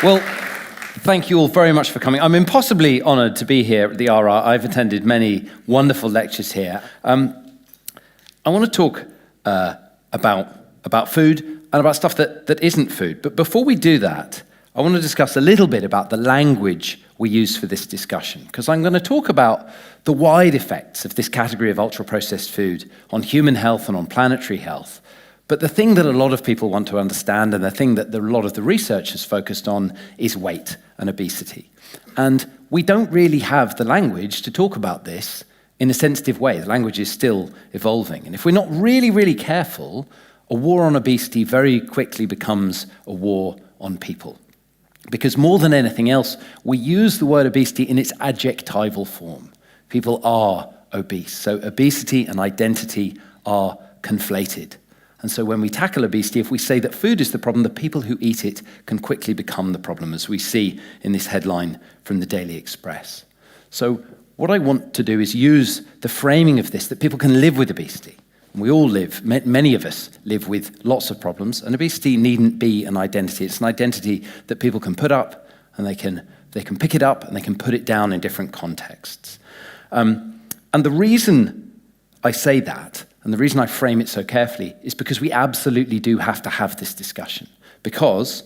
Well, thank you all very much for coming. I'm impossibly honoured to be here at the RR. I've attended many wonderful lectures here. I want to talk about food and about stuff that isn't food. But before we do that, I want to discuss a little bit about the language we use for this discussion, because I'm going to talk about the wide effects of this category of ultra-processed food on human health and on planetary health. But the thing that a lot of people want to understand, and the thing that a lot of the research has focused on, is weight and obesity. And we don't really have the language to talk about this in a sensitive way. The language is still evolving. And if we're not really, really careful, a war on obesity very quickly becomes a war on people. Because more than anything else, we use the word obesity in its adjectival form. People are obese. So obesity and identity are conflated. And so when we tackle obesity, if we say that food is the problem, the people who eat it can quickly become the problem, as we see in this headline from the Daily Express. So what I want to do is use the framing of this, that people can live with obesity. And we all live, many of us live with lots of problems, and obesity needn't be an identity. It's an identity that people can put up, and they can pick it up, and they can put it down in different contexts. And the reason I say that, and the reason I frame it so carefully, is because we absolutely do have to have this discussion. Because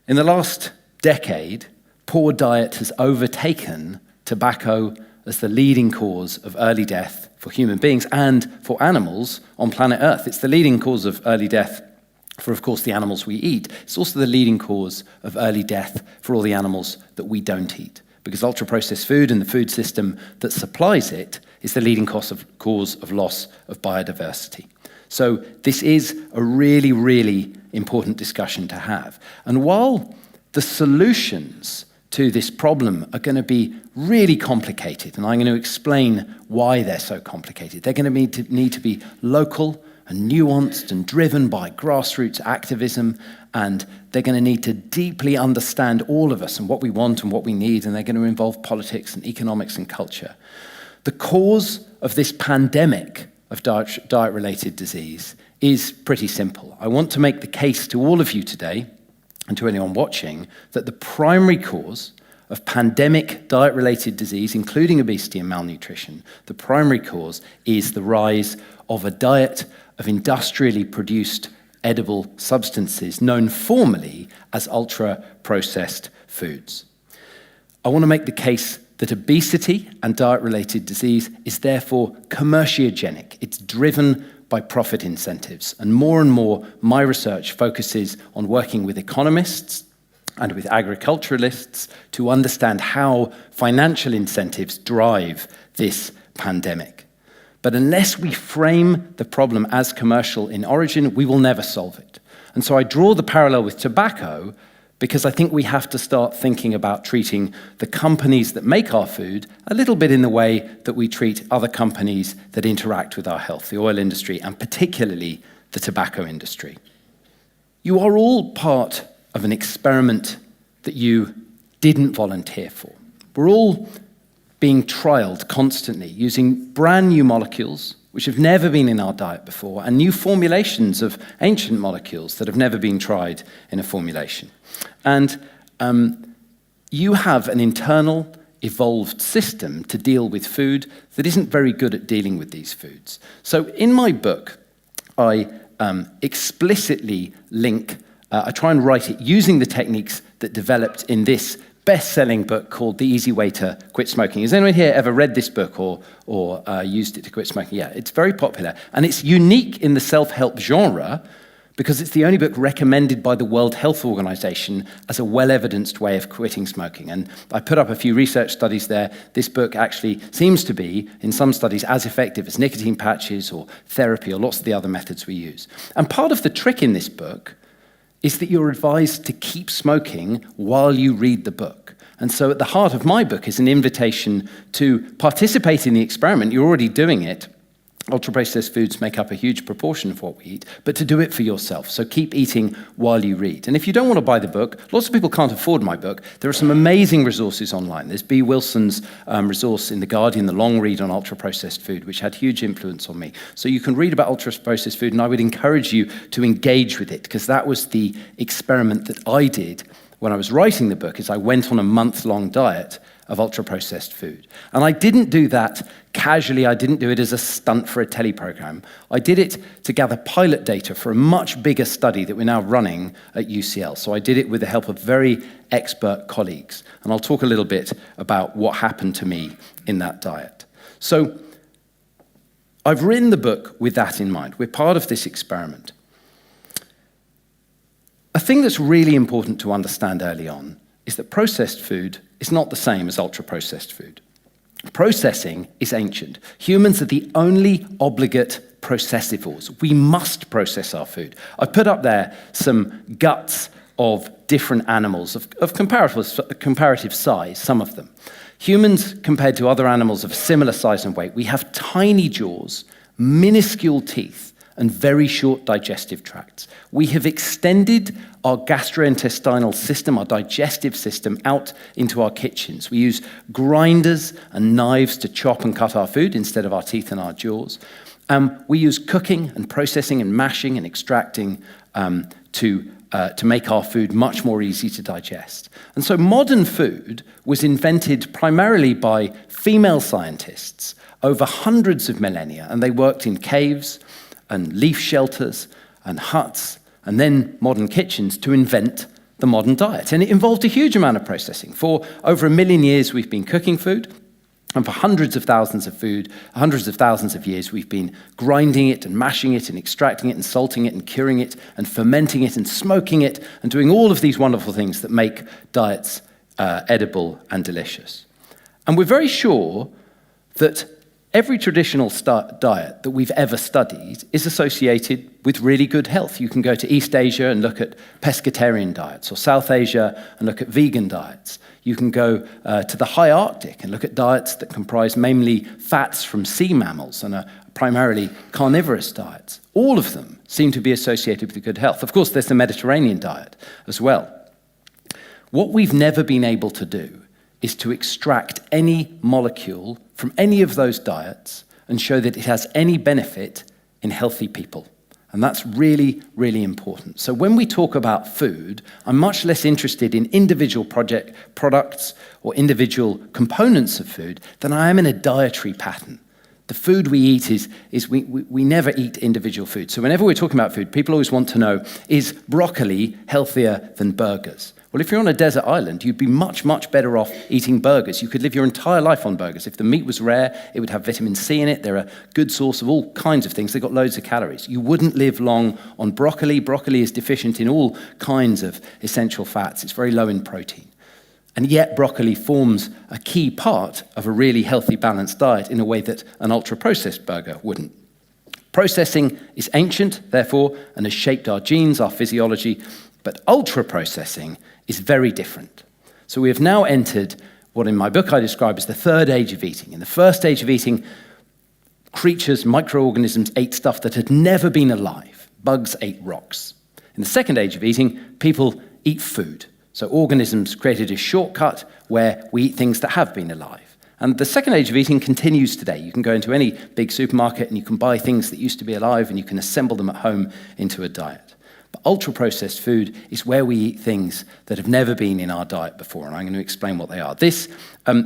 in the last decade, poor diet has overtaken tobacco as the leading cause of early death for human beings and for animals on planet Earth. It's the leading cause of early death for, of course, the animals we eat. It's also the leading cause of early death for all the animals that we don't eat, because ultra-processed food and the food system that supplies it is the leading cause of loss of biodiversity. So this is a really, really important discussion to have. And while the solutions to this problem are going to be really complicated, and I'm going to explain why they're so complicated, they're going to need to be local and nuanced and driven by grassroots activism, and they're going to need to deeply understand all of us and what we want and what we need, and they're going to involve politics and economics and culture. The cause of this pandemic of diet-related disease is pretty simple. I want to make the case to all of you today, and to anyone watching, that the primary cause of pandemic diet-related disease, including obesity and malnutrition, the primary cause is the rise of a diet of industrially produced edible substances known formally as ultra-processed foods. I want to make the case that obesity and diet-related disease is therefore commerciogenic. It's driven by profit incentives. And more, my research focuses on working with economists and with agriculturalists to understand how financial incentives drive this pandemic. But unless we frame the problem as commercial in origin, we will never solve it. And so I draw the parallel with tobacco because I think we have to start thinking about treating the companies that make our food a little bit in the way that we treat other companies that interact with our health, the oil industry, and particularly the tobacco industry. You are all part of an experiment that you didn't volunteer for. We're all being trialed constantly using brand new molecules which have never been in our diet before, and new formulations of ancient molecules that have never been tried in a formulation. And you have an internal, evolved system to deal with food that isn't very good at dealing with these foods. So in my book, I explicitly link, I try and write it using the techniques that developed in this best-selling book called The Easy Way to Quit Smoking. Has anyone here ever read this book or used it to quit smoking? Yeah, it's very popular. And it's unique in the self-help genre because it's the only book recommended by the World Health Organization as a well-evidenced way of quitting smoking. And I put up a few research studies there. This book actually seems to be, in some studies, as effective as nicotine patches or therapy or lots of the other methods we use. And part of the trick in this book is that you're advised to keep smoking while you read the book. And so at the heart of my book is an invitation to participate in the experiment. You're already doing it, Ultra-processed foods make up a huge proportion of what we eat, but to do it for yourself. So keep eating while you read. And if you don't want to buy the book, lots of people can't afford my book. There are some amazing resources online. There's B. Wilson's resource in The Guardian, the long read on ultra-processed food, which had huge influence on me. So you can read about ultra-processed food, and I would encourage you to engage with it, because that was the experiment that I did when I was writing the book, is I went on a month-long diet of ultra-processed food. And I didn't do that casually. I didn't do it as a stunt for a telly program. I did it to gather pilot data for a much bigger study that we're now running at UCL. So I did it with the help of very expert colleagues. And I'll talk a little bit about what happened to me in that diet. So I've written the book with that in mind. We're part of this experiment. A thing that's really important to understand early on is that processed food is not the same as ultra-processed food. Processing is ancient. Humans are the only obligate processivores. We must process our food. I put up there some guts of different animals of comparative size, some of them. Humans, compared to other animals of similar size and weight, we have tiny jaws, minuscule teeth, and very short digestive tracts. We have extended our gastrointestinal system, our digestive system, out into our kitchens. We use grinders and knives to chop and cut our food instead of our teeth and our jaws. We use cooking and processing and mashing and extracting to make our food much more easy to digest. And so modern food was invented primarily by female scientists over hundreds of millennia, and they worked in caves and leaf shelters and huts and then modern kitchens to invent the modern diet. And it involved a huge amount of processing. For over 1 million years, we've been cooking food. And for hundreds of thousands of years, we've been grinding it and mashing it and extracting it and salting it and curing it and fermenting it and smoking it and doing all of these wonderful things that make diets edible and delicious. And we're very sure that every traditional diet that we've ever studied is associated with really good health. You can go to East Asia and look at pescatarian diets, or South Asia and look at vegan diets. You can go to the high Arctic and look at diets that comprise mainly fats from sea mammals and are primarily carnivorous diets. All of them seem to be associated with good health. Of course, there's the Mediterranean diet as well. What we've never been able to do is to extract any molecule from any of those diets and show that it has any benefit in healthy people. And that's really, really important. So when we talk about food, I'm much less interested in individual products or individual components of food than I am in a dietary pattern. The food we eat is we never eat individual food. So whenever we're talking about food, people always want to know, is broccoli healthier than burgers? Well, if you're on a desert island, you'd be much, much better off eating burgers. You could live your entire life on burgers. If the meat was rare, it would have vitamin C in it. They're a good source of all kinds of things. They've got loads of calories. You wouldn't live long on broccoli. Broccoli is deficient in all kinds of essential fats. It's very low in protein. And yet broccoli forms a key part of a really healthy, balanced diet in a way that an ultra-processed burger wouldn't. Processing is ancient, therefore, and has shaped our genes, our physiology, but ultra-processing is very different. So we have now entered what in my book I describe as the third age of eating. In the first age of eating, creatures, microorganisms ate stuff that had never been alive. Bugs ate rocks. In the second age of eating, people eat food. So organisms created a shortcut where we eat things that have been alive. And the second age of eating continues today. You can go into any big supermarket and you can buy things that used to be alive and you can assemble them at home into a diet. But ultra-processed food is where we eat things that have never been in our diet before, and I'm going to explain what they are.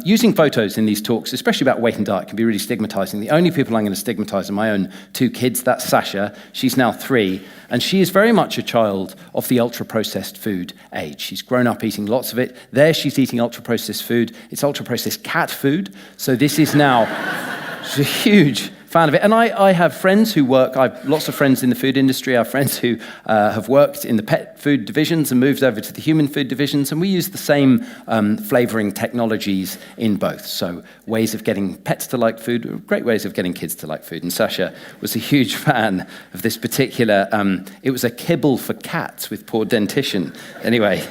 Using photos in these talks, especially about weight and diet, can be really stigmatizing. The only people I'm going to stigmatize are my own 2 kids. That's Sasha. She's now 3, and she is very much a child of the ultra-processed food age. She's grown up eating lots of it. There she's eating ultra-processed food. It's ultra-processed cat food, so this is now she's a huge fan of it. And I have friends who work, I have lots of friends in the food industry. I have friends who have worked in the pet food divisions and moved over to the human food divisions, and we use the same flavoring technologies in both. So ways of getting pets to like food, great ways of getting kids to like food. And Sasha was a huge fan of this particular, it was a kibble for cats with poor dentition. Anyway,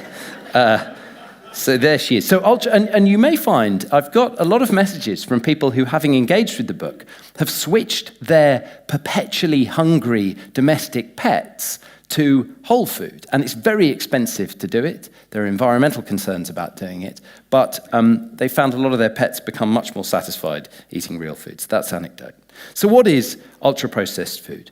So there she is. So and you may find I've got a lot of messages from people who, having engaged with the book, have switched their perpetually hungry domestic pets to whole food. And it's very expensive to do it. There are environmental concerns about doing it. But they found a lot of their pets become much more satisfied eating real foods. That's anecdote. So what is ultra-processed food?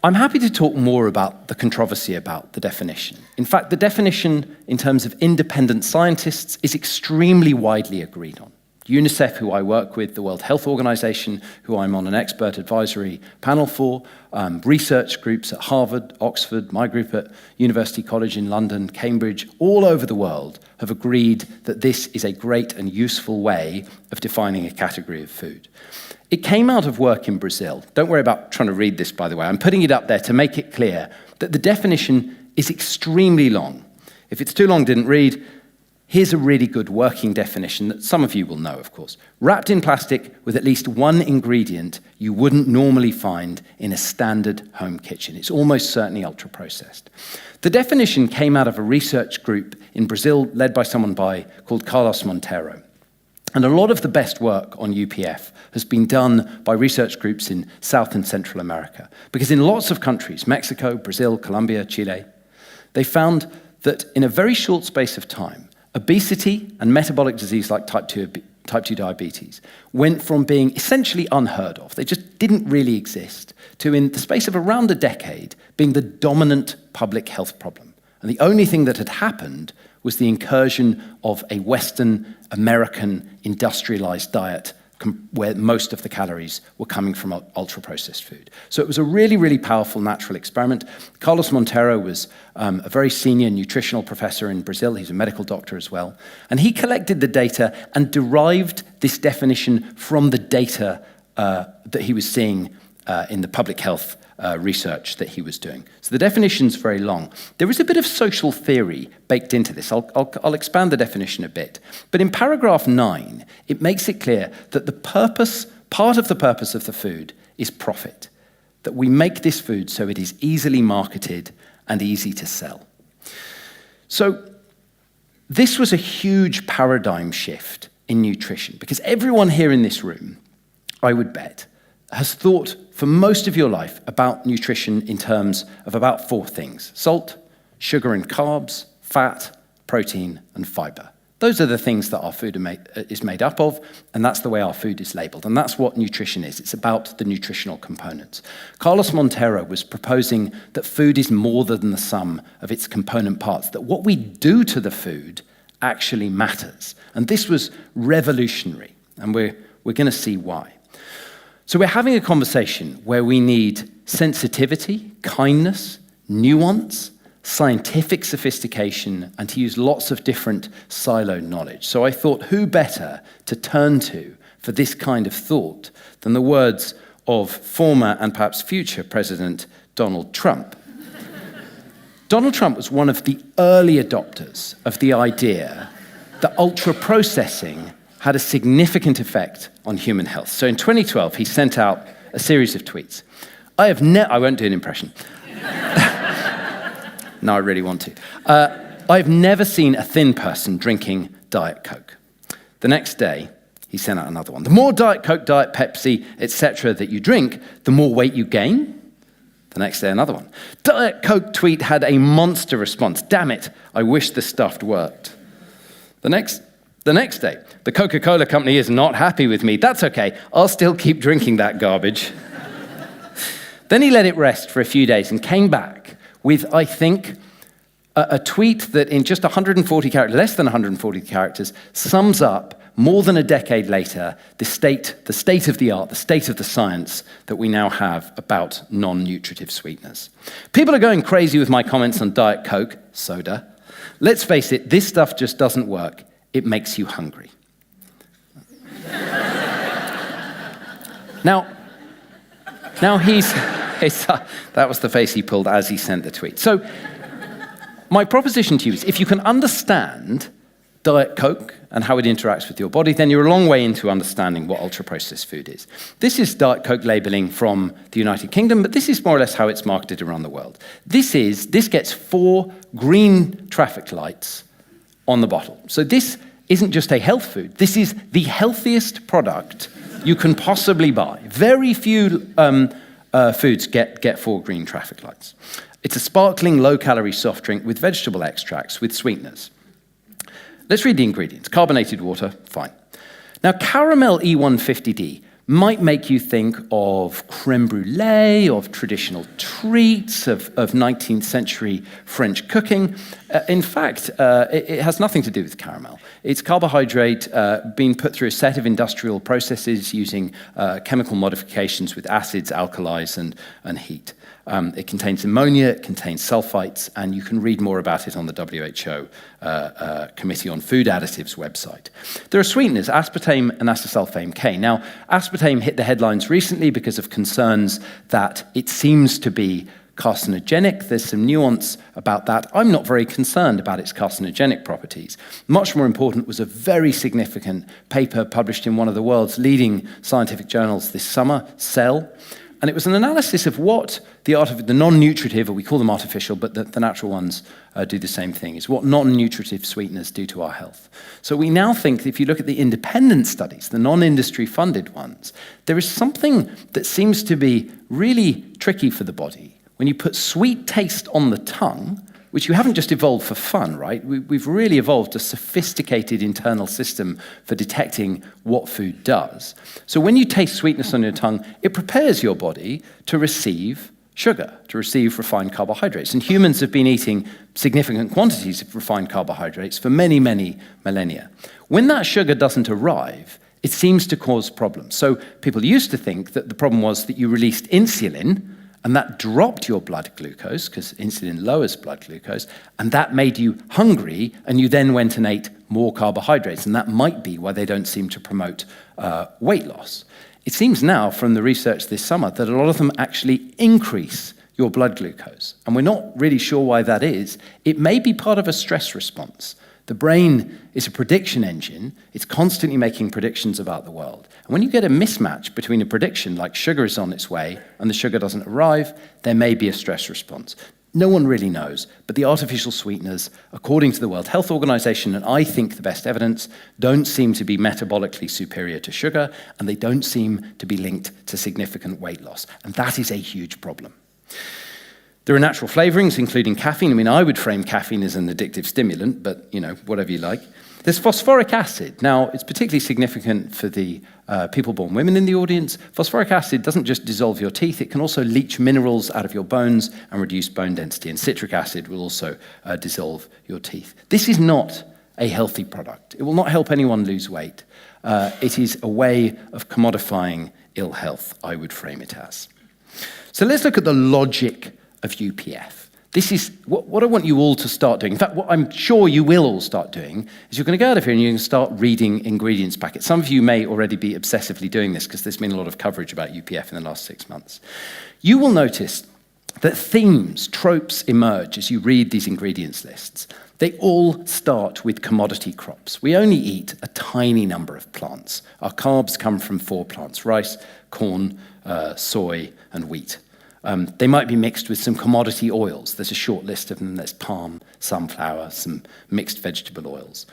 I'm happy to talk more about the controversy about the definition. In fact, the definition in terms of independent scientists is extremely widely agreed on. UNICEF, who I work with, the World Health Organization, who I'm on an expert advisory panel for, research groups at Harvard, Oxford, my group at University College in London, Cambridge, all over the world have agreed that this is a great and useful way of defining a category of food. It came out of work in Brazil. Don't worry about trying to read this, by the way. I'm putting it up there to make it clear that the definition is extremely long. If it's too long, didn't read, here's a really good working definition that some of you will know, of course. Wrapped in plastic with at least one ingredient you wouldn't normally find in a standard home kitchen. It's almost certainly ultra-processed. The definition came out of a research group in Brazil led by someone called Carlos Monteiro. And a lot of the best work on UPF has been done by research groups in South and Central America. Because in lots of countries, Mexico, Brazil, Colombia, Chile, they found that in a very short space of time, obesity and metabolic disease like type 2 diabetes went from being essentially unheard of, they just didn't really exist, to in the space of around a decade being the dominant public health problem. And the only thing that had happened was the incursion of a Western American industrialized diet where most of the calories were coming from ultra-processed food. So it was a really, really powerful natural experiment. Carlos Monteiro was a very senior nutritional professor in Brazil. He's a medical doctor as well. And he collected the data and derived this definition from the data that he was seeing in the public health research that he was doing. So the definition's very long. There is a bit of social theory baked into this. I'll expand the definition a bit. But in paragraph 9, it makes it clear that part of the purpose of the food is profit. That we make this food so it is easily marketed and easy to sell. So this was a huge paradigm shift in nutrition, because everyone here in this room, I would bet, has thought for most of your life about nutrition in terms of about 4 things: salt, sugar and carbs, fat, protein, and fiber. Those are the things that our food is made up of, and that's the way our food is labeled. And that's what nutrition is. It's about the nutritional components. Carlos Monteiro was proposing that food is more than the sum of its component parts, that what we do to the food actually matters. And this was revolutionary, and we're going to see why. So we're having a conversation where we need sensitivity, kindness, nuance, scientific sophistication, and to use lots of different siloed knowledge. So I thought, who better to turn to for this kind of thought than the words of former and perhaps future President Donald Trump. Donald Trump was one of the early adopters of the idea that ultra-processing had a significant effect on human health. So in 2012, he sent out a series of tweets. I won't do an impression. No, I really want to. I've never seen a thin person drinking Diet Coke. The next day, he sent out another one. The more Diet Coke, Diet Pepsi, etc. that you drink, the more weight you gain. The next day, another one. Diet Coke tweet had a monster response. Damn it, I wish the stuff worked. The next day, the Coca-Cola company is not happy with me. That's okay, I'll still keep drinking that garbage. Then he let it rest for a few days and came back with, I think, a tweet that in just 140 characters, less than 140 characters, sums up more than a decade later the state of the art, the state of the science that we now have about non-nutritive sweeteners. People are going crazy with my comments on Diet Coke, soda. Let's face it, this stuff just doesn't work. It makes you hungry. Now that was the face he pulled as he sent the tweet. So my proposition to you is, if you can understand Diet Coke and how it interacts with your body, then you're a long way into understanding what ultra-processed food is. This is Diet Coke labeling from the United Kingdom, but this is more or less how it's marketed around the world. This gets 4 green traffic lights on the bottle. So this isn't just a health food. This is the healthiest product you can possibly buy. Very few foods get 4 green traffic lights. It's a sparkling, low-calorie soft drink with vegetable extracts with sweeteners. Let's read the ingredients. Carbonated water, fine. Now, caramel E150D might make you think of creme brulee, of traditional treats, of 19th century French cooking. In fact, it has nothing to do with caramel. It's carbohydrate being put through a set of industrial processes using chemical modifications with acids, alkalis, and heat. It contains ammonia, it contains sulfites, and you can read more about it on the WHO Committee on Food Additives website. There are sweeteners, aspartame and acesulfame K. Now, aspartame hit the headlines recently because of concerns that it seems to be carcinogenic. There's some nuance about that. I'm not very concerned about its carcinogenic properties. Much more important was a very significant paper published in one of the world's leading scientific journals this summer, Cell. And it was an analysis of what the non-nutritive, or we call them artificial, but the natural ones do the same thing, is what non-nutritive sweeteners do to our health. So we now think that if you look at the independent studies, the non-industry funded ones, there is something that seems to be really tricky for the body. When you put sweet taste on the tongue, which you haven't just evolved for fun, right? We've really evolved a sophisticated internal system for detecting what food does. So when you taste sweetness on your tongue, it prepares your body to receive sugar, to receive refined carbohydrates. And humans have been eating significant quantities of refined carbohydrates for many, many millennia. When that sugar doesn't arrive, it seems to cause problems. So people used to think that the problem was that you released insulin, and that dropped your blood glucose, because insulin lowers blood glucose, and that made you hungry, and you then went and ate more carbohydrates, and that might be why they don't seem to promote weight loss. It seems now from the research this summer that a lot of them actually increase your blood glucose, and we're not really sure why that is. It may be part of a stress response. The brain is a prediction engine. It's constantly making predictions about the world. And when you get a mismatch between a prediction, like sugar is on its way, and the sugar doesn't arrive, there may be a stress response. No one really knows, but the artificial sweeteners, according to the World Health Organization, and I think the best evidence, don't seem to be metabolically superior to sugar, and they don't seem to be linked to significant weight loss. And that is a huge problem. There are natural flavorings, including caffeine. I mean, I would frame caffeine as an addictive stimulant, but, whatever you like. There's phosphoric acid. Now, it's particularly significant for the people-born women in the audience. Phosphoric acid doesn't just dissolve your teeth, it can also leach minerals out of your bones and reduce bone density. And citric acid will also dissolve your teeth. This is not a healthy product. It will not help anyone lose weight. It is a way of commodifying ill health, I would frame it as. So let's look at the logic of UPF. This is what I want you all to start doing. In fact, what I'm sure you will all start doing is you're going to go out of here and you're going to start reading ingredients packets. Some of you may already be obsessively doing this because there's been a lot of coverage about UPF in the last 6 months. You will notice that themes, tropes emerge as you read these ingredients lists. They all start with commodity crops. We only eat a tiny number of plants. Our carbs come from 4 plants: rice, corn, soy, and wheat. They might be mixed with some commodity oils. There's a short list of them. There's palm, sunflower, some mixed vegetable oils.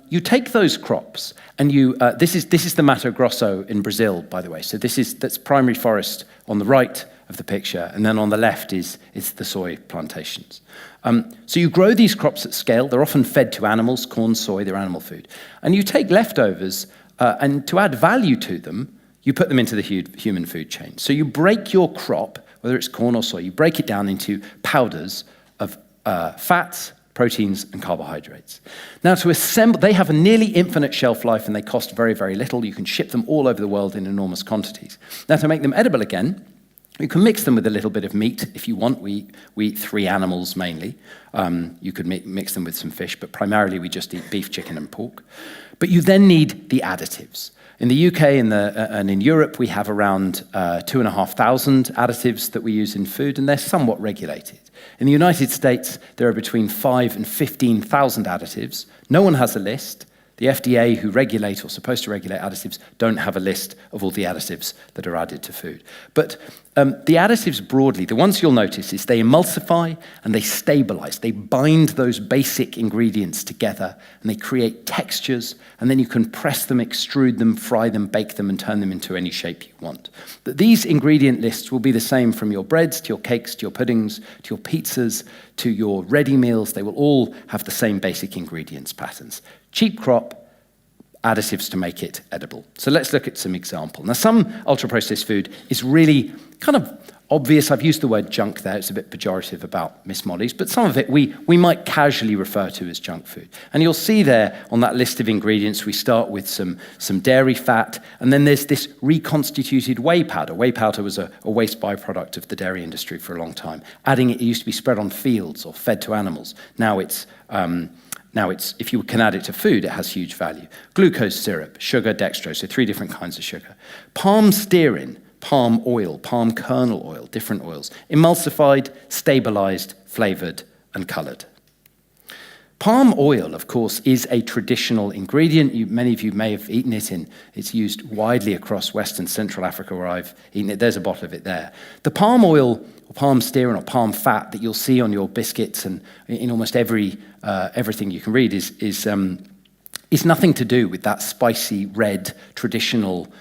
You take those crops, and this is the Mato Grosso in Brazil, by the way. So that's primary forest on the right of the picture, and then on the left is the soy plantations. So you grow these crops at scale. They're often fed to animals. Corn, soy, they're animal food. And you take leftovers, and to add value to them, you put them into the human food chain. So you break your crop, whether it's corn or soy, you break it down into powders of fats, proteins, and carbohydrates. Now, to assemble, they have a nearly infinite shelf life, and they cost very, very little. You can ship them all over the world in enormous quantities. Now, to make them edible again, you can mix them with a little bit of meat if you want. We eat 3 animals mainly. You could mix them with some fish, but primarily we just eat beef, chicken, and pork. But you then need the additives. In the UK and in Europe, we have around 2,500 additives that we use in food, and they're somewhat regulated. In the United States, there are between 5,000 and 15,000 additives. No one has a list. The FDA, who regulate or supposed to regulate additives, don't have a list of all the additives that are added to food. But The additives broadly, the ones you'll notice is they emulsify and they stabilize. They bind those basic ingredients together and they create textures, and then you can press them, extrude them, fry them, bake them, and turn them into any shape you want. But these ingredient lists will be the same from your breads to your cakes to your puddings to your pizzas to your ready meals. They will all have the same basic ingredients patterns. Cheap crop, additives to make it edible. So let's look at some examples. Now, some ultra-processed food is really kind of obvious. I've used the word junk there. It's a bit pejorative about Miss Molly's, but some of it we might casually refer to as junk food. And you'll see there on that list of ingredients, we start with some dairy fat, and then there's this reconstituted whey powder. Whey powder was a waste byproduct of the dairy industry for a long time. Adding it used to be spread on fields or fed to animals. Now it's, if you can add it to food, it has huge value. Glucose syrup, sugar, dextrose, so 3 different kinds of sugar. Palm stearin, palm oil, palm kernel oil, different oils. Emulsified, stabilized, flavored, and colored. Palm oil, of course, is a traditional ingredient. Many of you may have eaten it it's used widely across West and Central Africa where I've eaten it. There's a bottle of it there. The palm oil, or palm stearin, or palm fat that you'll see on your biscuits and in almost everything you can read is nothing to do with that spicy red traditional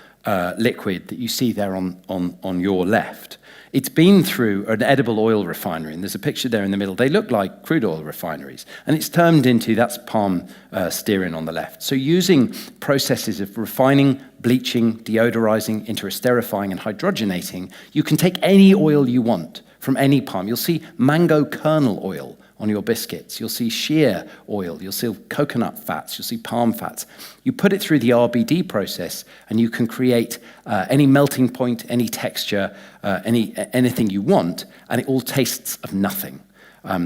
liquid that you see there on your left. It's been through an edible oil refinery, and there's a picture there in the middle. They look like crude oil refineries, and it's turned into, that's palm stearin on the left. So using processes of refining, bleaching, deodorizing, interosterifying, and hydrogenating, you can take any oil you want from any palm. You'll see mango kernel oil on your biscuits. You'll see shea oil. You'll see coconut fats. You'll see palm fats. You put it through the RBD process, and you can create any melting point, any texture, anything you want, and it all tastes of nothing.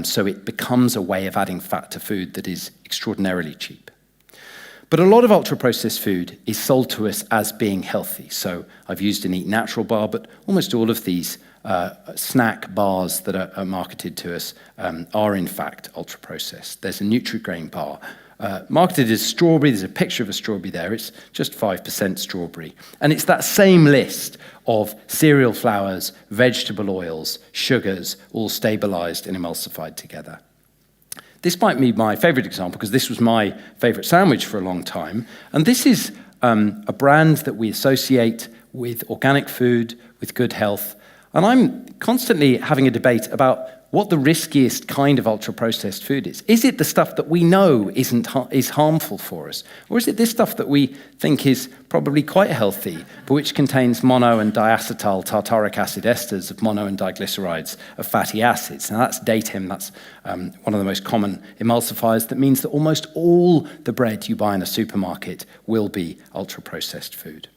So it becomes a way of adding fat to food that is extraordinarily cheap. But a lot of ultra-processed food is sold to us as being healthy. So I've used an Eat Natural bar, but almost all of these snack bars that are marketed to us are in fact ultra-processed. There's a Nutri-Grain bar marketed as strawberry. There's a picture of a strawberry there. It's just 5% strawberry. And it's that same list of cereal flours, vegetable oils, sugars, all stabilized and emulsified together. This might be my favorite example because this was my favorite sandwich for a long time. And this is a brand that we associate with organic food, with good health. And I'm constantly having a debate about what the riskiest kind of ultra-processed food is. Is it the stuff that we know is harmful for us? Or is it this stuff that we think is probably quite healthy, but which contains mono and diacetyl tartaric acid esters of mono and diglycerides of fatty acids? Now that's datem, that's one of the most common emulsifiers that means that almost all the bread you buy in a supermarket will be ultra-processed food.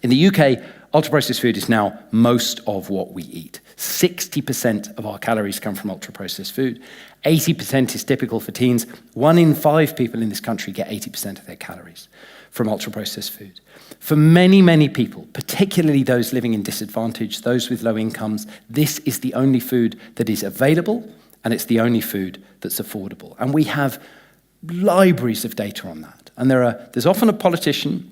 In the UK, ultra-processed food is now most of what we eat. 60% of our calories come from ultra-processed food. 80% is typical for teens. 1 in 5 people in this country get 80% of their calories from ultra-processed food. For many, many people, particularly those living in disadvantage, those with low incomes, this is the only food that is available, and it's the only food that's affordable. And we have libraries of data on that. And there's often a politician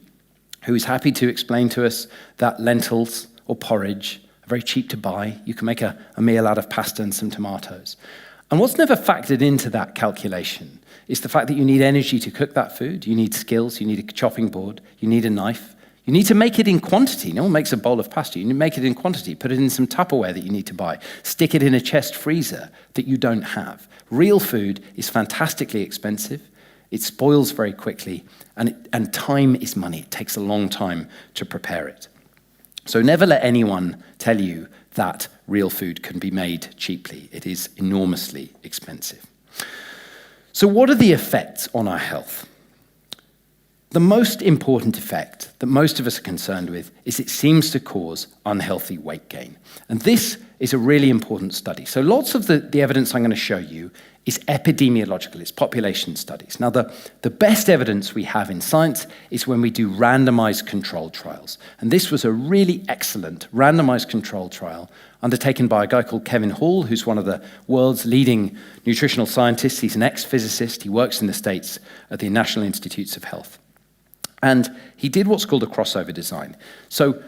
who is happy to explain to us that lentils or porridge are very cheap to buy. You can make a meal out of pasta and some tomatoes. And what's never factored into that calculation is the fact that you need energy to cook that food. You need skills, you need a chopping board, you need a knife. You need to make it in quantity. No one makes a bowl of pasta. You need to make it in quantity. Put it in some Tupperware that you need to buy. Stick it in a chest freezer that you don't have. Real food is fantastically expensive. It spoils very quickly, and time is money. It takes a long time to prepare it. So never let anyone tell you that real food can be made cheaply. It is enormously expensive. So what are the effects on our health? The most important effect that most of us are concerned with is it seems to cause unhealthy weight gain. And this is a really important study. So lots of the evidence I'm going to show you is epidemiological, it's population studies. Now, the best evidence we have in science is when we do randomized controlled trials. And this was a really excellent randomized controlled trial undertaken by a guy called Kevin Hall, who's one of the world's leading nutritional scientists. He's an ex-physicist. He works in the States at the National Institutes of Health. And he did what's called a crossover design. So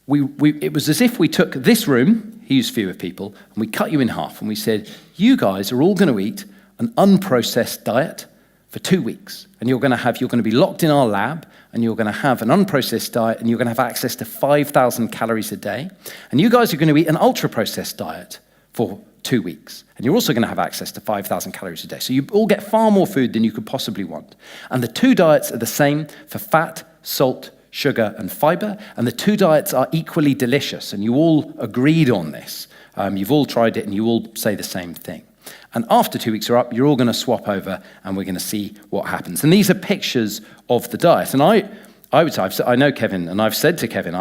it was as if we took this room, huge view of people, and we cut you in half, and we said, you guys are all going to eat an unprocessed diet for 2 weeks, and you're going to be locked in our lab, and you're going to have an unprocessed diet, and you're going to have access to 5,000 calories a day, and you guys are going to eat an ultra-processed diet for 2 weeks, and you're also going to have access to 5,000 calories a day. So you all get far more food than you could possibly want. And the two diets are the same for fat, salt, sugar, and fiber, and the two diets are equally delicious, and you all agreed on this. You've all tried it, and you all say the same thing. And after 2 weeks are up, you're all going to swap over, and we're going to see what happens. And these are pictures of the diet. And I would say, I know Kevin, and I've said to Kevin,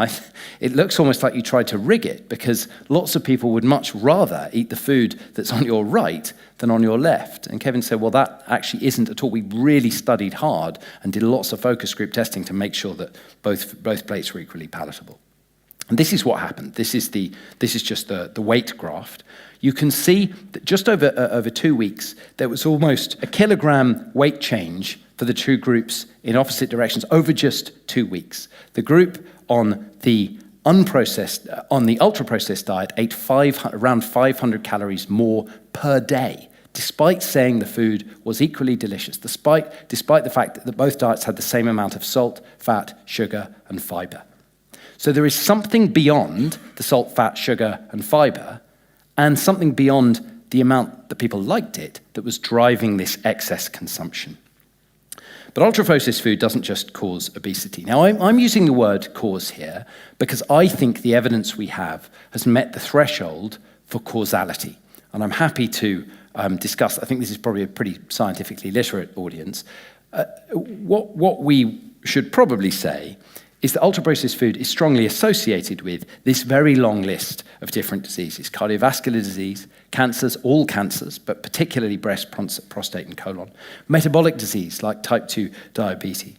it looks almost like you tried to rig it, because lots of people would much rather eat the food that's on your right than on your left. And Kevin said, well, that actually isn't at all. We really studied hard and did lots of focus group testing to make sure that both plates were equally palatable. And this is what happened. This is just the weight graph. You can see that just over 2 weeks, there was almost a kilogram weight change for the two groups in opposite directions over just 2 weeks. The group on the ultra-processed diet ate around 500 calories more per day, despite saying the food was equally delicious, despite the fact that both diets had the same amount of salt, fat, sugar, and fiber. So there is something beyond the salt, fat, sugar, and fiber, and something beyond the amount that people liked it that was driving this excess consumption. But ultra-processed food doesn't just cause obesity. Now, I'm using the word cause here because I think the evidence we have has met the threshold for causality. And I'm happy to discuss, I think this is probably a pretty scientifically literate audience. What we should probably say is that ultra-processed food is strongly associated with this very long list of different diseases: cardiovascular disease, cancers, all cancers, but particularly breast, prostate, and colon; metabolic disease like type 2 diabetes,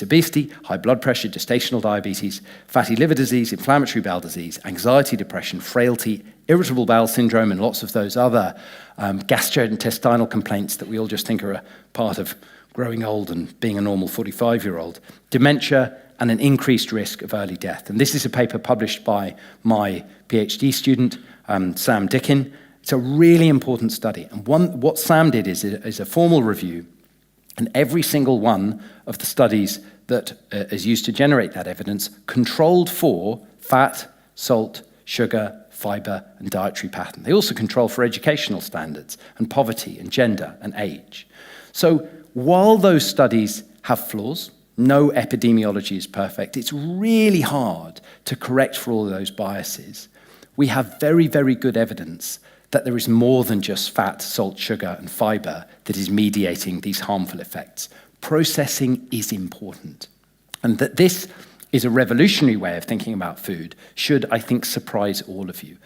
obesity, high blood pressure, gestational diabetes, fatty liver disease, inflammatory bowel disease, anxiety, depression, frailty, irritable bowel syndrome, and lots of those other gastrointestinal complaints that we all just think are a part of growing old and being a normal 45-year-old, dementia, and an increased risk of early death. And this is a paper published by my PhD student, Sam Dickin. It's a really important study. And what Sam did is a formal review, and every single one of the studies that is used to generate that evidence controlled for fat, salt, sugar, fiber, and dietary pattern. They also control for educational standards and poverty and gender and age. So while those studies have flaws, no epidemiology is perfect, it's really hard to correct for all of those biases. We have very, very good evidence that there is more than just fat, salt, sugar, and fiber that is mediating these harmful effects. Processing is important. And that this is a revolutionary way of thinking about food should, I think, surprise all of you.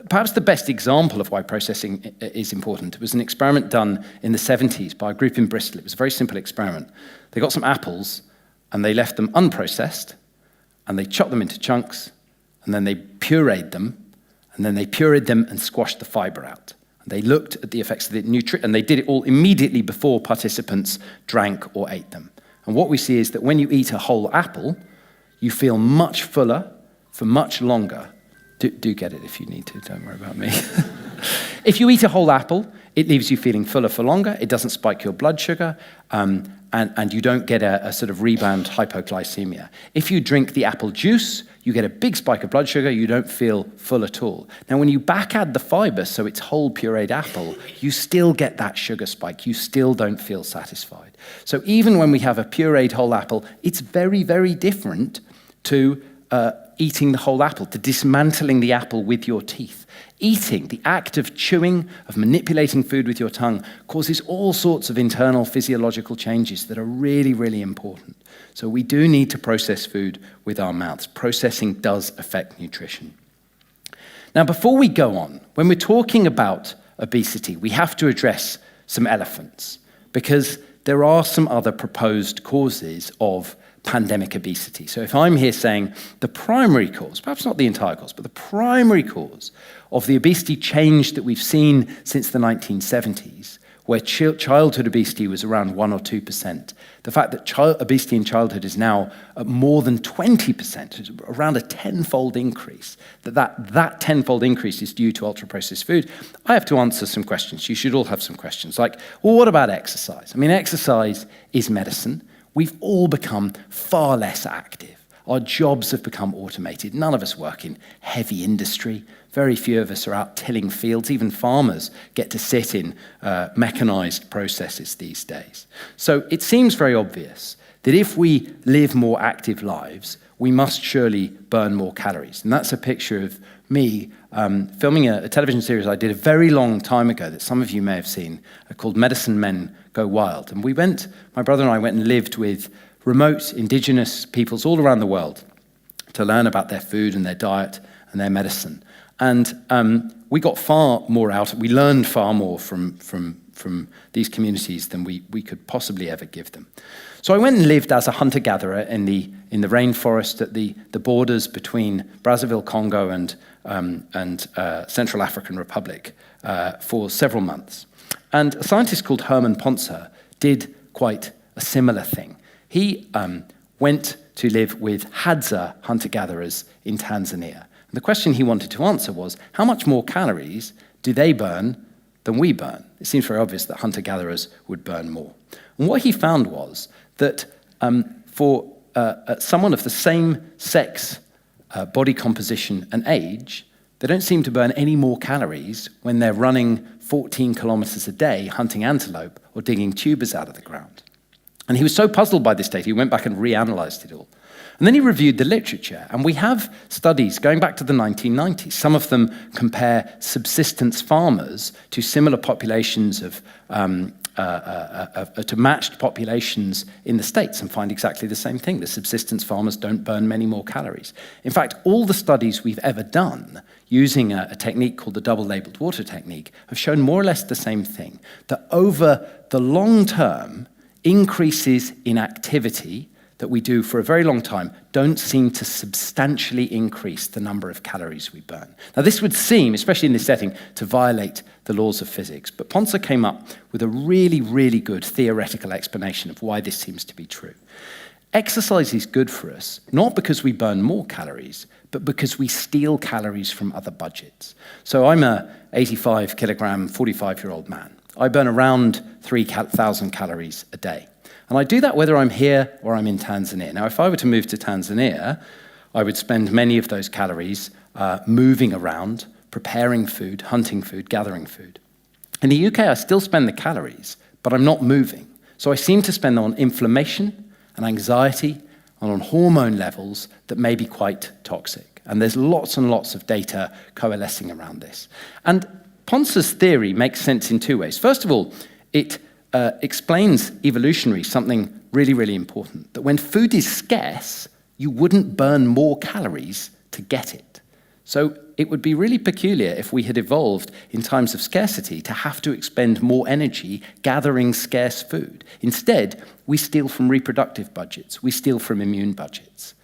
Perhaps the best example of why processing is important was an experiment done in the 70s by a group in Bristol. It was a very simple experiment. They got some apples, and they left them unprocessed, and they chopped them into chunks, and then they pureed them, and then they pureed them and squashed the fiber out. And they looked at the effects of the nutrient, and they did it all immediately before participants drank or ate them. And what we see is that when you eat a whole apple, you feel much fuller for much longer. Do get it if you need to, don't worry about me. If you eat a whole apple, it leaves you feeling fuller for longer, it doesn't spike your blood sugar, and you don't get a sort of rebound hypoglycemia. If you drink the apple juice, you get a big spike of blood sugar, you don't feel full at all. Now, when you back add the fiber, so it's whole pureed apple, you still get that sugar spike, you still don't feel satisfied. So even when we have a pureed whole apple, it's very, very different to eating the whole apple, to dismantling the apple with your teeth. Eating, the act of chewing, of manipulating food with your tongue, causes all sorts of internal physiological changes that are really, really important. So we do need to process food with our mouths. Processing does affect nutrition. Now, before we go on, when we're talking about obesity, we have to address some elephants, because there are some other proposed causes of pandemic obesity. So if I'm here saying the primary cause, perhaps not the entire cause, but the primary cause of the obesity change that we've seen since the 1970s, where childhood obesity was around 1 or 2%. The fact that obesity in childhood is now at more than 20%, around a tenfold increase, that tenfold increase is due to ultra-processed food. I have to answer some questions. You should all have some questions. Like, well, what about exercise? I mean, exercise is medicine. We've all become far less active. Our jobs have become automated. None of us work in heavy industry. Very few of us are out tilling fields. Even farmers get to sit in mechanized processes these days. So it seems very obvious that if we live more active lives, we must surely burn more calories. And that's a picture of me filming a television series I did a very long time ago that some of you may have seen, called Medicine Men Go Wild. And my brother and I went and lived with remote indigenous peoples all around the world to learn about their food and their diet and their medicine. And we got far more out. We learned far more from these communities than we could possibly ever give them. So I went and lived as a hunter-gatherer in the rainforest at the borders between Brazzaville, Congo, and Central African Republic for several months. And a scientist called Herman Ponce did quite a similar thing. He went to live with Hadza hunter-gatherers in Tanzania. And the question he wanted to answer was, how much more calories do they burn than we burn? It seems very obvious that hunter-gatherers would burn more. And what he found was that for someone of the same sex, body composition, and age, they don't seem to burn any more calories when they're running 14 kilometers a day hunting antelope or digging tubers out of the ground. And he was so puzzled by this data, he went back and reanalyzed it all. And then he reviewed the literature, and we have studies going back to the 1990s. Some of them compare subsistence farmers to similar populations to matched populations in the States and find exactly the same thing. The subsistence farmers don't burn many more calories. In fact, all the studies we've ever done using a technique called the double-labeled water technique have shown more or less the same thing, that over the long term, increases in activity that we do for a very long time don't seem to substantially increase the number of calories we burn. Now, this would seem, especially in this setting, to violate the laws of physics, but Ponce came up with a really, really good theoretical explanation of why this seems to be true. Exercise is good for us, not because we burn more calories, but because we steal calories from other budgets. So I'm a 85 kilogram, 45-year-old man. I burn around 3,000 calories a day. And I do that whether I'm here or I'm in Tanzania. Now, if I were to move to Tanzania, I would spend many of those calories moving around, preparing food, hunting food, gathering food. In the UK, I still spend the calories, but I'm not moving. So I seem to spend on inflammation and anxiety and on hormone levels that may be quite toxic. And there's lots and lots of data coalescing around this. And Ponce's theory makes sense in two ways. First of all, it explains evolutionary something really, really important, that when food is scarce, you wouldn't burn more calories to get it. So it would be really peculiar if we had evolved in times of scarcity to have to expend more energy gathering scarce food. Instead, we steal from reproductive budgets. We steal from immune budgets.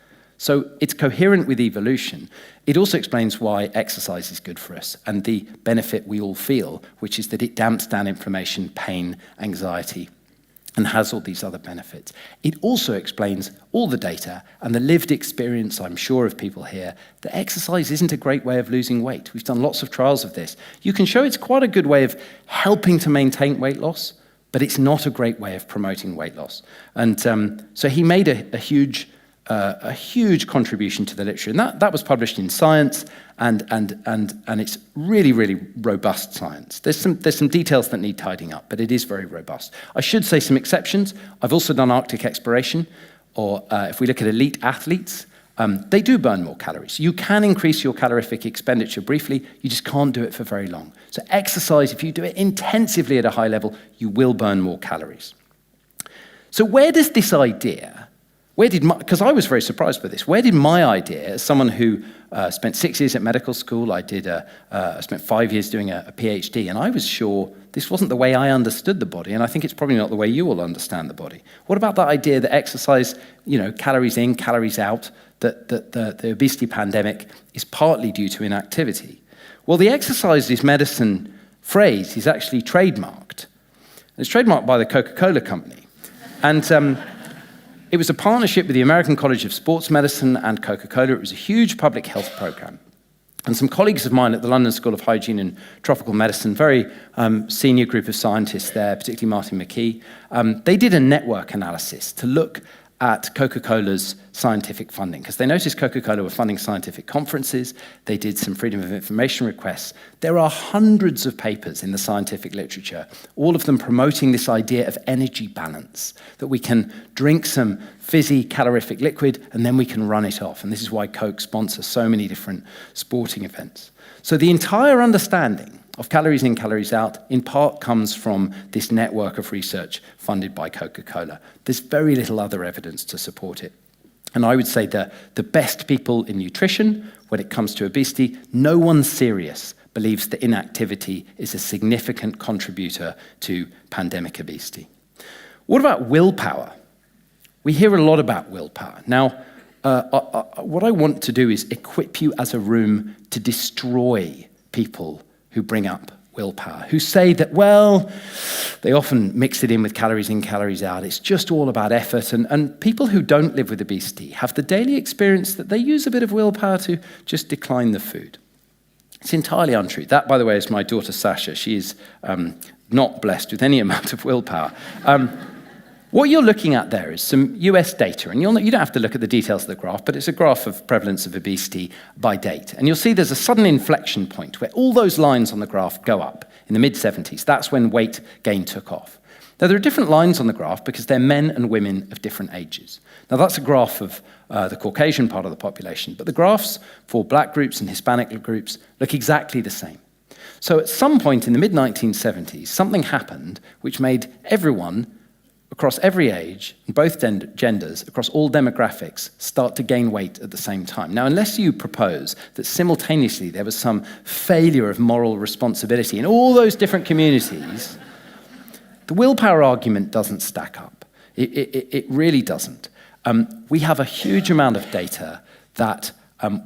So it's coherent with evolution. It also explains why exercise is good for us and the benefit we all feel, which is that it damps down inflammation, pain, anxiety, and has all these other benefits. It also explains all the data and the lived experience, I'm sure, of people here, that exercise isn't a great way of losing weight. We've done lots of trials of this. You can show it's quite a good way of helping to maintain weight loss, but it's not a great way of promoting weight loss. And so he made a huge contribution to the literature, and that was published in Science, and it's really, really robust science. There's some details that need tidying up, but it is very robust. I should say some exceptions. I've also done Arctic exploration, or if we look at elite athletes, they do burn more calories. You can increase your calorific expenditure briefly, you just can't do it for very long. So exercise, if you do it intensively at a high level, you will burn more calories. So where does this idea, because I was very surprised by this, where did my idea, as someone who spent 6 years at medical school, I spent 5 years doing a PhD, and I was sure this wasn't the way I understood the body, and I think it's probably not the way you all understand the body. What about that idea that exercise, calories in, calories out, that the obesity pandemic is partly due to inactivity? Well, the exercise is medicine phrase is actually trademarked. And it's trademarked by the Coca-Cola company. And it was a partnership with the American College of Sports Medicine and Coca-Cola. It was a huge public health program. And some colleagues of mine at the London School of Hygiene and Tropical Medicine, very senior group of scientists there, particularly Martin McKee, they did a network analysis to look at Coca-Cola's scientific funding, because they noticed Coca-Cola were funding scientific conferences. They did some freedom of information requests. There are hundreds of papers in the scientific literature, all of them promoting this idea of energy balance, that we can drink some fizzy calorific liquid and then we can run it off. And this is why Coke sponsors so many different sporting events. So the entire understanding of calories in, calories out, in part comes from this network of research funded by Coca-Cola. There's very little other evidence to support it. And I would say that the best people in nutrition, when it comes to obesity, no one serious believes that inactivity is a significant contributor to pandemic obesity. What about willpower? We hear a lot about willpower. Now, what I want to do is equip you as a room to destroy people who bring up willpower, who say that, well, they often mix it in with calories in, calories out. It's just all about effort. And people who don't live with obesity have the daily experience that they use a bit of willpower to just decline the food. It's entirely untrue. That, by the way, is my daughter, Sasha. She is not blessed with any amount of willpower. What you're looking at there is some US data, and you don't have to look at the details of the graph, but it's a graph of prevalence of obesity by date. And you'll see there's a sudden inflection point where all those lines on the graph go up in the mid-70s. That's when weight gain took off. Now, there are different lines on the graph because they're men and women of different ages. Now, that's a graph of the Caucasian part of the population, but the graphs for black groups and Hispanic groups look exactly the same. So at some point in the mid-1970s, something happened which made everyone across every age, and both genders, across all demographics, start to gain weight at the same time. Now, unless you propose that simultaneously there was some failure of moral responsibility in all those different communities, the willpower argument doesn't stack up. It really doesn't. We have a huge amount of data that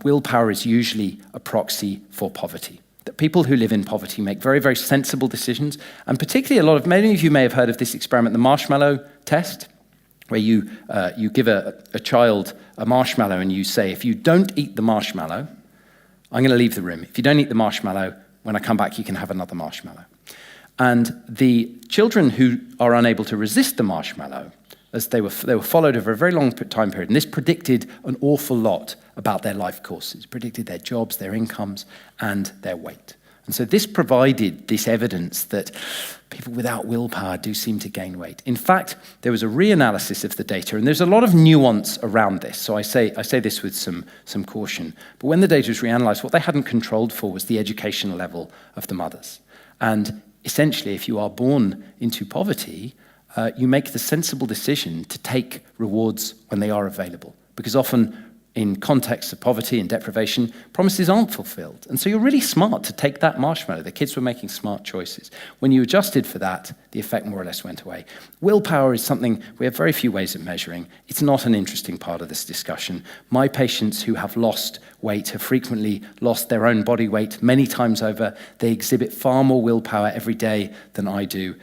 willpower is usually a proxy for poverty. That people who live in poverty make very, very sensible decisions, and particularly many of you may have heard of this experiment, the marshmallow test, where you give a child a marshmallow and you say, if you don't eat the marshmallow, I'm going to leave the room. If you don't eat the marshmallow, when I come back, you can have another marshmallow. And the children who are unable to resist the marshmallow, as they were followed over a very long time period, and this predicted an awful lot about their life courses, predicted their jobs, their incomes, and their weight. And so this provided this evidence that people without willpower do seem to gain weight. In fact, there was a reanalysis of the data, and there's a lot of nuance around this, so I say this with some caution. But when the data was reanalyzed, what they hadn't controlled for was the educational level of the mothers. And essentially, if you are born into poverty, you make the sensible decision to take rewards when they are available, because often in contexts of poverty and deprivation, promises aren't fulfilled. And so you're really smart to take that marshmallow. The kids were making smart choices. When you adjusted for that, the effect more or less went away. Willpower is something we have very few ways of measuring. It's not an interesting part of this discussion. My patients who have lost weight have frequently lost their own body weight many times over. They exhibit far more willpower every day than I do.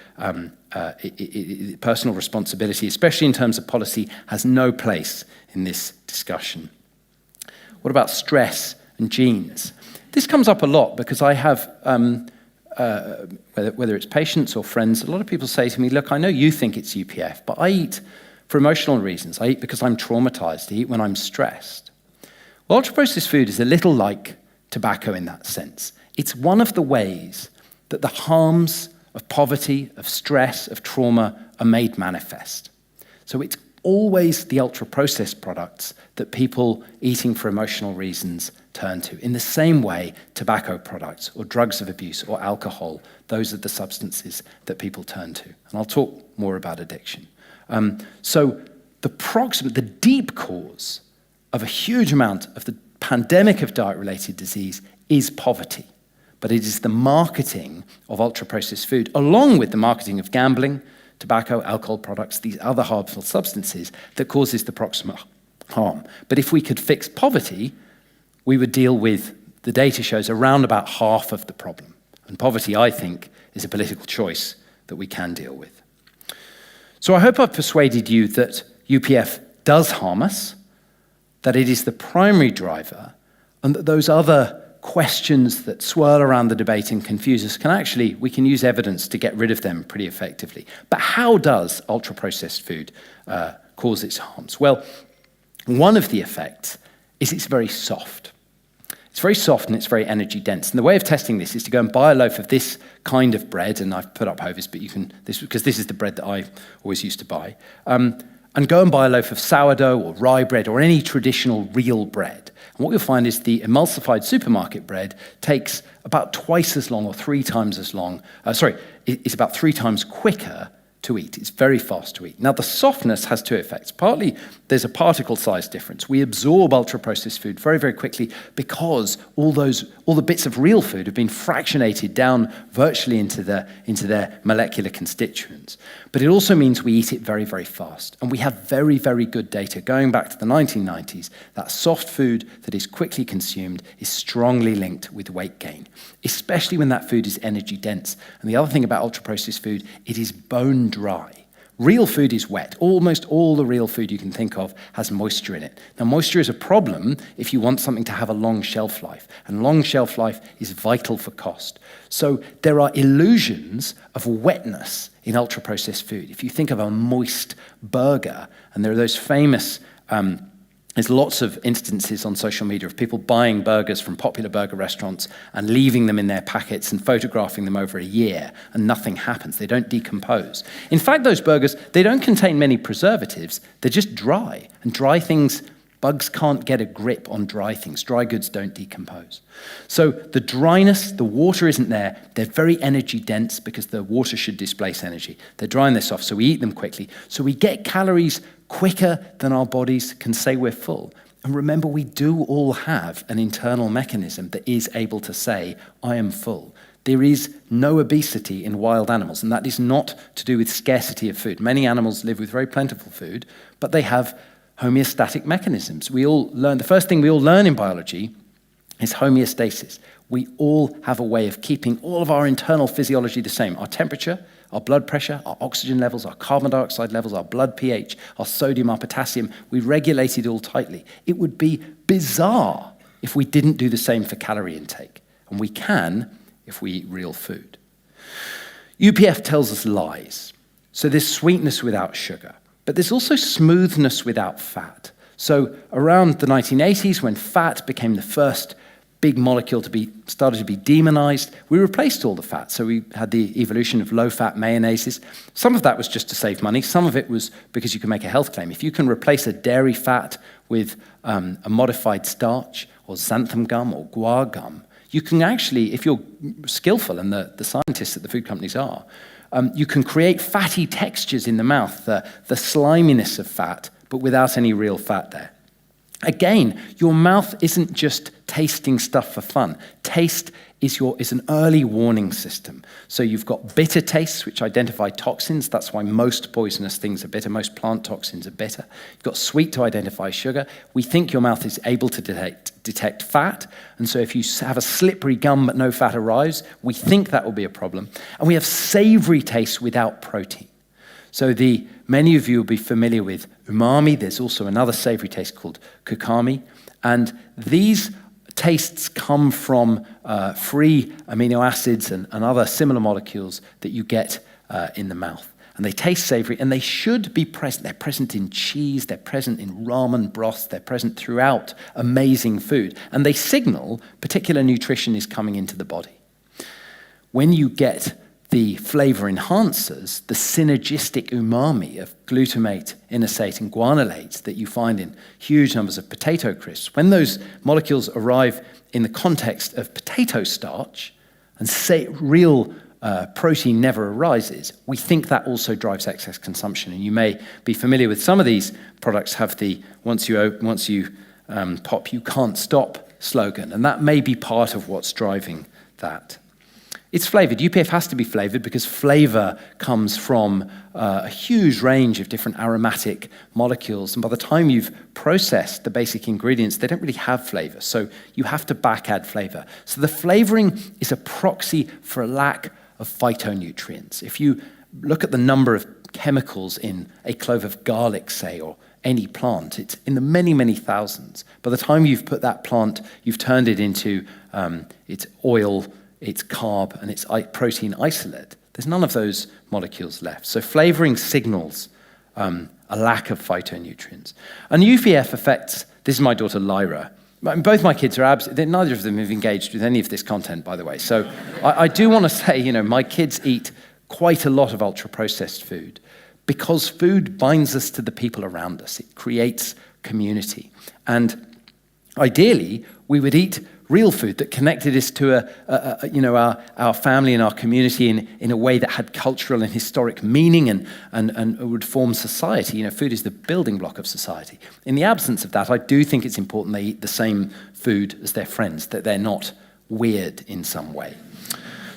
Personal responsibility, especially in terms of policy, has no place in this discussion. What about stress and genes? This comes up a lot because I have, whether it's patients or friends, a lot of people say to me, look, I know you think it's UPF, but I eat for emotional reasons. I eat because I'm traumatized. I eat when I'm stressed. Well, ultra-processed food is a little like tobacco in that sense. It's one of the ways that the harms of poverty, of stress, of trauma are made manifest. So it's always the ultra-processed products that people eating for emotional reasons turn to. In the same way, tobacco products or drugs of abuse or alcohol, those are the substances that people turn to. And I'll talk more about addiction. So the deep cause of a huge amount of the pandemic of diet-related disease is poverty. But it is the marketing of ultra-processed food, along with the marketing of gambling, tobacco, alcohol products, these other harmful substances, that causes the proximate harm. But if we could fix poverty, we would deal with, the data shows, around about half of the problem. And poverty, I think, is a political choice that we can deal with. So I hope I've persuaded you that UPF does harm us, that it is the primary driver, and that those other questions that swirl around the debate and confuse us we can use evidence to get rid of them pretty effectively. But how does ultra-processed food cause its harms? Well, one of the effects is it's very soft. It's very soft and it's very energy dense. And the way of testing this is to go and buy a loaf of this kind of bread, and I've put up Hovis, but you can, because this is the bread that I always used to buy, and go and buy a loaf of sourdough or rye bread or any traditional real bread. And what you'll find is the emulsified supermarket bread takes about twice as long or 3 times as long, it's about 3 times quicker to eat. It's very fast to eat. Now, the softness has 2 effects. Partly, there's a particle size difference. We absorb ultra-processed food very, very quickly because all the bits of real food have been fractionated down virtually into their molecular constituents. But it also means we eat it very, very fast. And we have very, very good data going back to the 1990s that soft food that is quickly consumed is strongly linked with weight gain, especially when that food is energy dense. And the other thing about ultra-processed food, it is bone dry. Real food is wet. Almost all the real food you can think of has moisture in it. Now, moisture is a problem if you want something to have a long shelf life, and long shelf life is vital for cost. So there are illusions of wetness in ultra-processed food. If you think of a moist burger, and there are those famous there's lots of instances on social media of people buying burgers from popular burger restaurants and leaving them in their packets and photographing them over a year, and nothing happens. They don't decompose. In fact, those burgers, they don't contain many preservatives. They're just dry. And dry things, bugs can't get a grip on dry things. Dry goods don't decompose. So the dryness, the water isn't there. They're very energy dense because the water should displace energy. They're dry and they're soft, so we eat them quickly. So we get calories quicker than our bodies can say we're full. And remember, we do all have an internal mechanism that is able to say, I am full. There is no obesity in wild animals, and that is not to do with scarcity of food. Many animals live with very plentiful food, but they have homeostatic mechanisms. The first thing we all learn in biology is homeostasis. We all have a way of keeping all of our internal physiology the same. Our temperature, our blood pressure, our oxygen levels, our carbon dioxide levels, our blood pH, our sodium, our potassium, we regulate it all tightly. It would be bizarre if we didn't do the same for calorie intake. And we can if we eat real food. UPF tells us lies. So there's sweetness without sugar, but there's also smoothness without fat. So around the 1980s, when fat became the first big molecule started to be demonized, we replaced all the fat. So we had the evolution of low-fat mayonnaises. Some of that was just to save money. Some of it was because you can make a health claim. If you can replace a dairy fat with a modified starch or xanthan gum or guar gum, you can actually, if you're skillful, and the scientists at the food companies are, you can create fatty textures in the mouth, the sliminess of fat, but without any real fat there. Again, your mouth isn't just tasting stuff for fun. Taste is an early warning system. So you've got bitter tastes, which identify toxins. That's why most poisonous things are bitter. Most plant toxins are bitter. You've got sweet to identify sugar. We think your mouth is able to detect fat. And so if you have a slippery gum but no fat arrives, we think that will be a problem. And we have savory tastes without protein. So many of you will be familiar with umami. There's also another savory taste called kokami. And these tastes come from free amino acids and other similar molecules that you get in the mouth. And they taste savory, and they should be present. They're present in cheese, they're present in ramen broths, they're present throughout amazing food. And they signal particular nutrition is coming into the body. When you get the flavor enhancers, the synergistic umami of glutamate, inosate, and guanylate that you find in huge numbers of potato crisps, when those molecules arrive in the context of potato starch and say real protein never arises, we think that also drives excess consumption. And you may be familiar with some of these products have the once you pop, you can't stop slogan, and that may be part of what's driving that. It's flavored. UPF has to be flavored because flavor comes from a huge range of different aromatic molecules. And by the time you've processed the basic ingredients, they don't really have flavor. So you have to back add flavor. So the flavoring is a proxy for a lack of phytonutrients. If you look at the number of chemicals in a clove of garlic, say, or any plant. It's in the many, many thousands. By the time you've put that plant, you've turned it into its oil, its carb, and its protein isolate. There's none of those molecules left. So flavoring signals a lack of phytonutrients. And UVF affects, this is my daughter Lyra. Both my kids are neither of them have engaged with any of this content, by the way. So I do want to say, my kids eat quite a lot of ultra-processed food because food binds us to the people around us. It creates community. And ideally, we would eat real food that connected us to our family and our community in a way that had cultural and historic meaning and would form society. Food is the building block of society. In the absence of that, I do think it's important they eat the same food as their friends, that they're not weird in some way.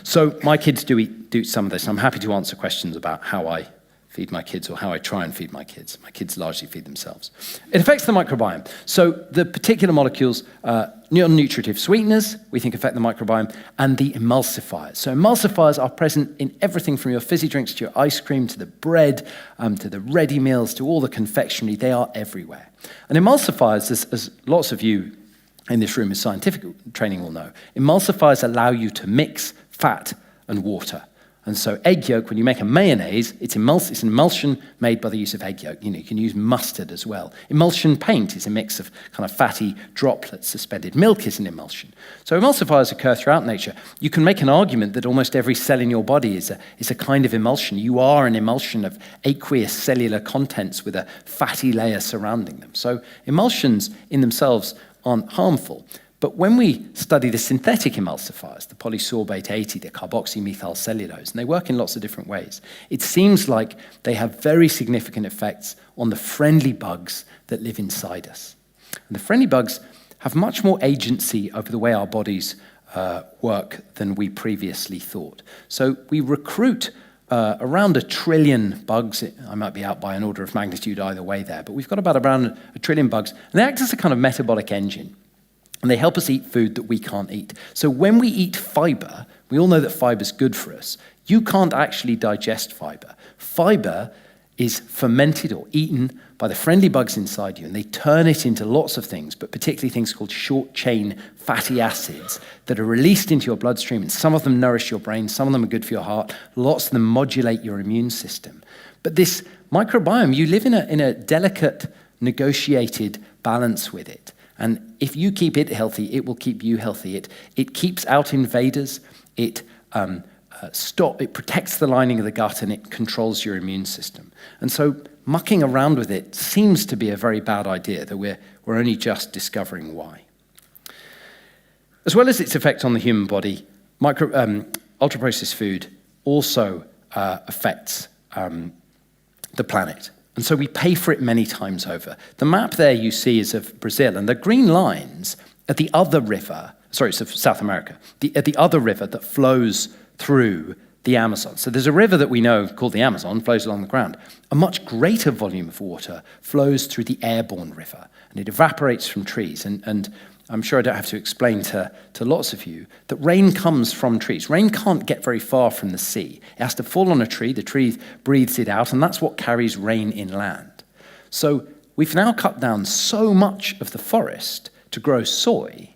So my kids do some of this. I'm happy to answer questions about how I feed my kids or how I try and feed my kids. My kids largely feed themselves. It affects the microbiome. So the particular molecules, non-nutritive sweeteners, we think affect the microbiome, and the emulsifiers. So emulsifiers are present in everything from your fizzy drinks to your ice cream, to the bread, to the ready meals, to all the confectionery. They are everywhere. And emulsifiers, as lots of you in this room with scientific training will know, emulsifiers allow you to mix fat and water. And so egg yolk, when you make a mayonnaise, it's an emulsion made by the use of egg yolk. You can use mustard as well. Emulsion paint is a mix of kind of fatty droplets suspended. Milk is an emulsion. So emulsifiers occur throughout nature. You can make an argument that almost every cell in your body is a kind of emulsion. You are an emulsion of aqueous cellular contents with a fatty layer surrounding them. So emulsions in themselves aren't harmful. But when we study the synthetic emulsifiers, the polysorbate 80, the carboxymethyl cellulose, and they work in lots of different ways, it seems like they have very significant effects on the friendly bugs that live inside us. And the friendly bugs have much more agency over the way our bodies work than we previously thought. So we recruit around 1 trillion bugs. I might be out by an order of magnitude either way there, but we've got about around 1 trillion bugs, and they act as a kind of metabolic engine. And they help us eat food that we can't eat. So when we eat fiber, we all know that fiber is good for us. You can't actually digest fiber. Fiber is fermented or eaten by the friendly bugs inside you, and they turn it into lots of things, but particularly things called short-chain fatty acids that are released into your bloodstream, and some of them nourish your brain, some of them are good for your heart, lots of them modulate your immune system. But this microbiome, you live in a delicate, negotiated balance with it. And if you keep it healthy, it will keep you healthy. It keeps out invaders, it protects the lining of the gut, and it controls your immune system. And so mucking around with it seems to be a very bad idea, though we're only just discovering why. As well as its effect on the human body, ultra-processed food also affects the planet. And so we pay for it many times over. The map there you see is of Brazil, and the green lines at the other river, it's of South America, at the other river that flows through the Amazon. So there's a river that we know called the Amazon, flows along the ground. A much greater volume of water flows through the airborne river, and it evaporates from trees. And I'm sure I don't have to explain to lots of you that rain comes from trees. Rain can't get very far from the sea. It has to fall on a tree, the tree breathes it out, and that's what carries rain inland. So we've now cut down so much of the forest to grow soy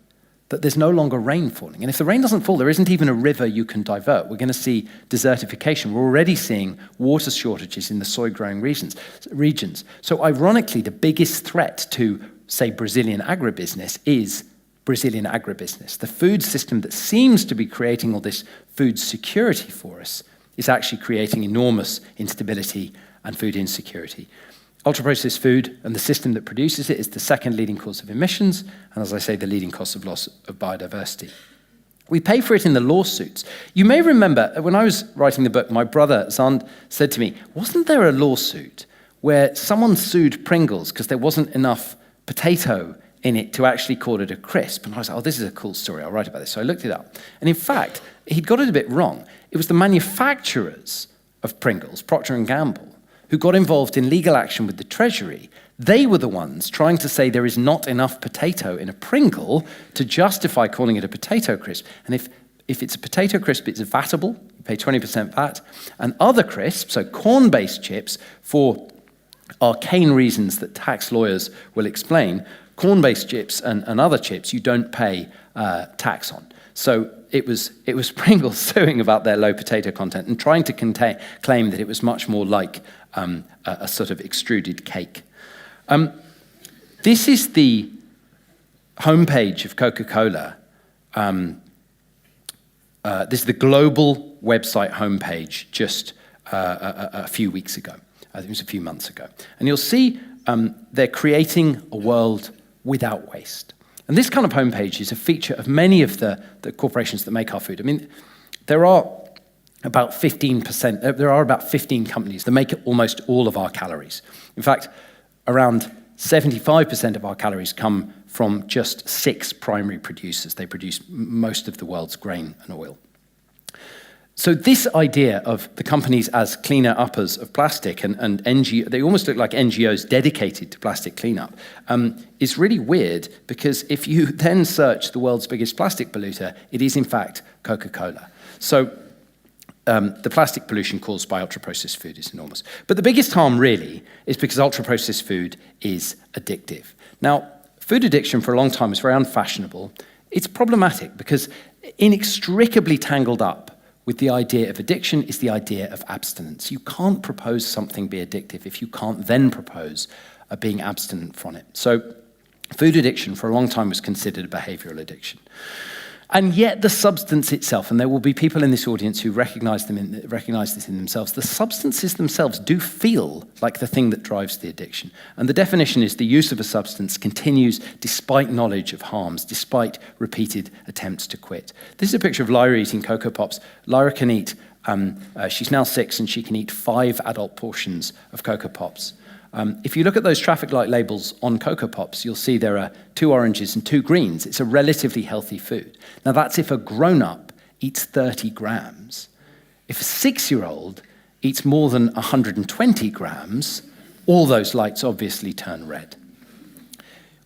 that there's no longer rain falling. And if the rain doesn't fall, there isn't even a river you can divert. We're going to see desertification. We're already seeing water shortages in the soy-growing regions. So ironically, the biggest threat to, say, Brazilian agribusiness is Brazilian agribusiness. The food system that seems to be creating all this food security for us is actually creating enormous instability and food insecurity. Ultra-processed food and the system that produces it is the second leading cause of emissions, and as I say, the leading cause of loss of biodiversity. We pay for it in the lawsuits. You may remember, when I was writing the book, my brother Xand said to me, wasn't there a lawsuit where someone sued Pringles because there wasn't enough potato in it to actually call it a crisp? And I was like, oh, this is a cool story, I'll write about this. So I looked it up. And in fact, he'd got it a bit wrong. It was the manufacturers of Pringles, Procter & Gamble, who got involved in legal action with the Treasury. They were the ones trying to say there is not enough potato in a Pringle to justify calling it a potato crisp. And if if it's a potato crisp, it's vatable, you pay 20% VAT, and other crisps, so corn-based chips, for arcane reasons that tax lawyers will explain, corn-based chips and other chips you don't pay tax on. So it was Pringles suing about their low potato content and trying to claim that it was much more like a sort of extruded cake. This is the homepage of Coca-Cola. This is the global website homepage just a few weeks ago. I think it was a few months ago. And you'll see they're creating a world without waste. And this kind of homepage is a feature of many of the corporations that make our food. I mean, there are about 15%, there are about 15 companies that make almost all of our calories. In fact, around 75% of our calories come from just 6 primary producers. They produce most of the world's grain and oil. So this idea of the companies as cleaner uppers of plastic and NGO, they almost look like NGOs dedicated to plastic cleanup, is really weird, because if you then search the world's biggest plastic polluter, it is in fact Coca-Cola. So the plastic pollution caused by ultra-processed food is enormous. But the biggest harm really is because ultra-processed food is addictive. Now, food addiction for a long time was very unfashionable. It's problematic because inextricably tangled up with the idea of addiction is the idea of abstinence. You can't propose something be addictive if you can't then propose being abstinent from it. So food addiction for a long time was considered a behavioral addiction. And yet the substance itself, and there will be people in this audience who recognize this in themselves, the substances themselves do feel like the thing that drives the addiction. And the definition is the use of a substance continues despite knowledge of harms, despite repeated attempts to quit. This is a picture of Lyra eating Cocoa Pops. Lyra can eat, she's now 6, and she can eat 5 adult portions of Cocoa Pops. If you look at those traffic light labels on Cocoa Pops, you'll see there are 2 oranges and 2 greens. It's a relatively healthy food. Now, that's if a grown-up eats 30 grams. If a 6-year-old eats more than 120 grams, all those lights obviously turn red.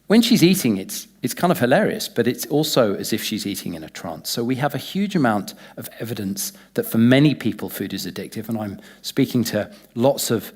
When she's eating, it's kind of hilarious, but it's also as if she's eating in a trance. So we have a huge amount of evidence that for many people, food is addictive, and I'm speaking to lots of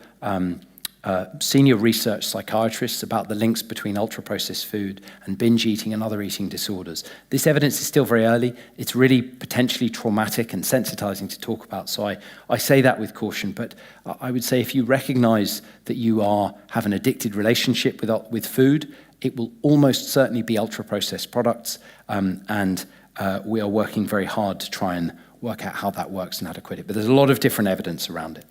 senior research psychiatrists about the links between ultra-processed food and binge eating and other eating disorders. This evidence is still very early. It's really potentially traumatic and sensitizing to talk about, so I say that with caution. But I would say if you recognize that you have an addicted relationship with food, it will almost certainly be ultra-processed products, and we are working very hard to try and work out how that works and how to quit it. But there's a lot of different evidence around it.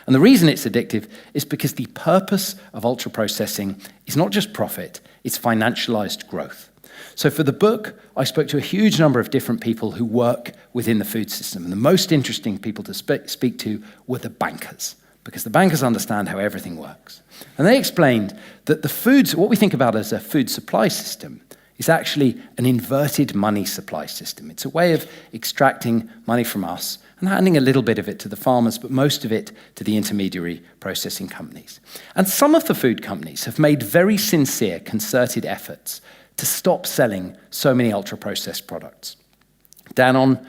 And the reason it's addictive is because the purpose of ultra-processing is not just profit, it's financialized growth. So for the book, I spoke to a huge number of different people who work within the food system. And the most interesting people to speak to were the bankers, because the bankers understand how everything works. And they explained that the foods, what we think about as a food supply system, is actually an inverted money supply system. It's a way of extracting money from us and handing a little bit of it to the farmers, but most of it to the intermediary processing companies. And some of the food companies have made very sincere, concerted efforts to stop selling so many ultra-processed products. Danone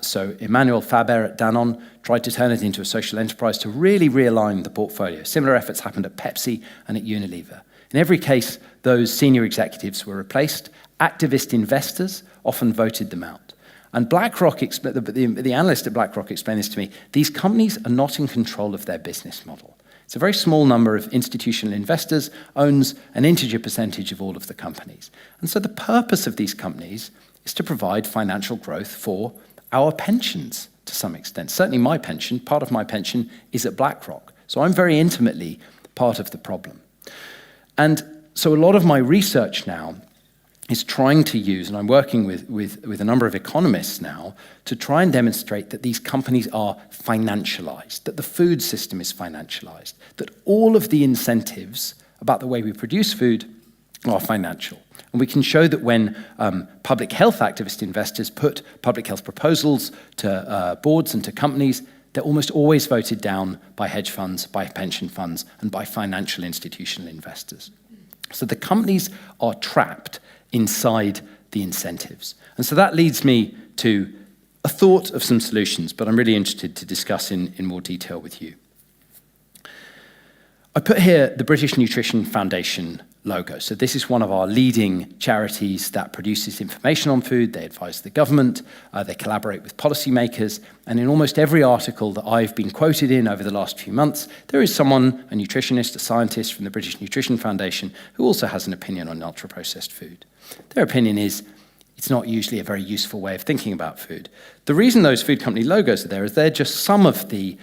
so Emmanuel Faber at Danone tried to turn it into a social enterprise to really realign the portfolio. Similar efforts happened at Pepsi and at Unilever. In every case, those senior executives were replaced. Activist investors often voted them out. And BlackRock, the analyst at BlackRock explained this to me, these companies are not in control of their business model. It's a very small number of institutional investors, owns an integer percentage of all of the companies. And so the purpose of these companies is to provide financial growth for our pensions to some extent. Certainly my pension, part of my pension is at BlackRock. So I'm very intimately part of the problem. And so a lot of my research now is trying to use, and I'm working with a number of economists now, to try and demonstrate that these companies are financialized, that the food system is financialized, that all of the incentives about the way we produce food are financial. And we can show that when public health activist investors put public health proposals to boards and to companies, they're almost always voted down by hedge funds, by pension funds, and by financial institutional investors. So the companies are trapped inside the incentives. And so that leads me to a thought of some solutions, but I'm really interested to discuss in more detail with you. I put here the British Nutrition Foundation logo. So this is one of our leading charities that produces information on food. They advise the government, they collaborate with policymakers, and in almost every article that I've been quoted in over the last few months, there is someone, a nutritionist, a scientist from the British Nutrition Foundation, who also has an opinion on ultra-processed food. Their opinion is it's not usually a very useful way of thinking about food. The reason those food company logos are there is they're just some of the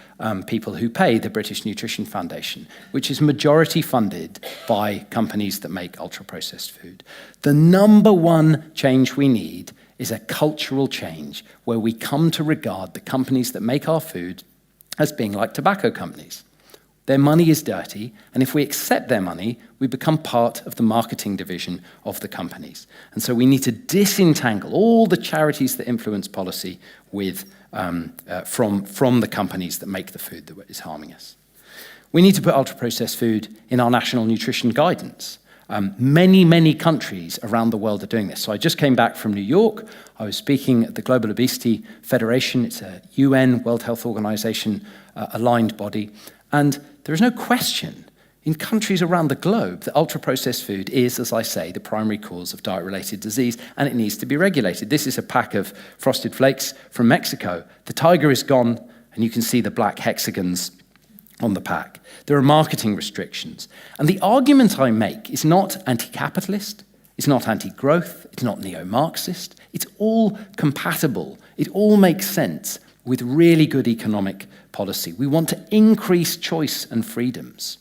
people who pay the British Nutrition Foundation, which is majority funded by companies that make ultra-processed food. The number one change we need is a cultural change where we come to regard the companies that make our food as being like tobacco companies. Their money is dirty, and if we accept their money, we become part of the marketing division of the companies. And so we need to disentangle all the charities that influence policy with, from the companies that make the food that is harming us. We need to put ultra-processed food in our national nutrition guidance. Many countries around the world are doing this. So I just came back from New York. I was speaking at the Global Obesity Federation. It's a UN, World Health Organization aligned body. And there is no question in countries around the globe that ultra-processed food is, as I say, the primary cause of diet-related disease, and it needs to be regulated. This is a pack of Frosted Flakes from Mexico. The tiger is gone, and you can see the black hexagons on the pack. There are marketing restrictions. And the argument I make is not anti-capitalist, it's not anti-growth, it's not neo-Marxist. It's all compatible. It all makes sense with really good economic policy. We want to increase choice and freedoms.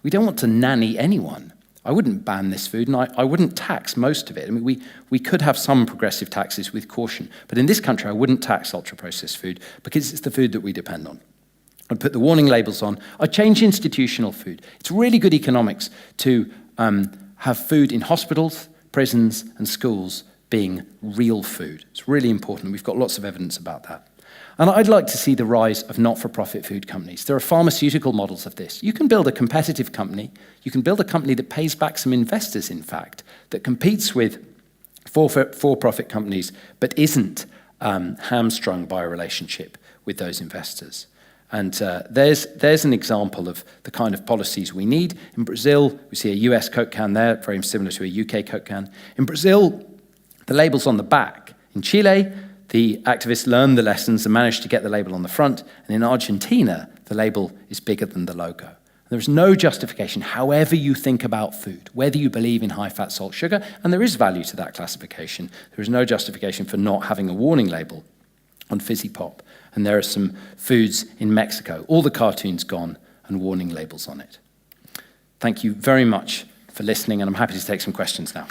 We don't want to nanny anyone. I wouldn't ban this food, and I wouldn't tax most of it. I mean, we could have some progressive taxes with caution, but in this country, I wouldn't tax ultra-processed food because it's the food that we depend on. I'd put the warning labels on. I'd change institutional food. It's really good economics to have food in hospitals, prisons, and schools being real food. It's really important. We've got lots of evidence about that. And I'd like to see the rise of not-for-profit food companies. There are pharmaceutical models of this. You can build a competitive company. You can build a company that pays back some investors, in fact, that competes with for-profit companies, but isn't hamstrung by a relationship with those investors. And there's an example of the kind of policies we need. In Brazil, we see a US Coke can there, very similar to a UK Coke can. In Brazil, the label's on the back. In Chile, the activists learned the lessons and managed to get the label on the front. And in Argentina, the label is bigger than the logo. There's no justification, however you think about food, whether you believe in high fat, salt, sugar, and there is value to that classification. There is no justification for not having a warning label on fizzy pop. And there are some foods in Mexico, all the cartoons gone and warning labels on it. Thank you very much for listening, and I'm happy to take some questions now.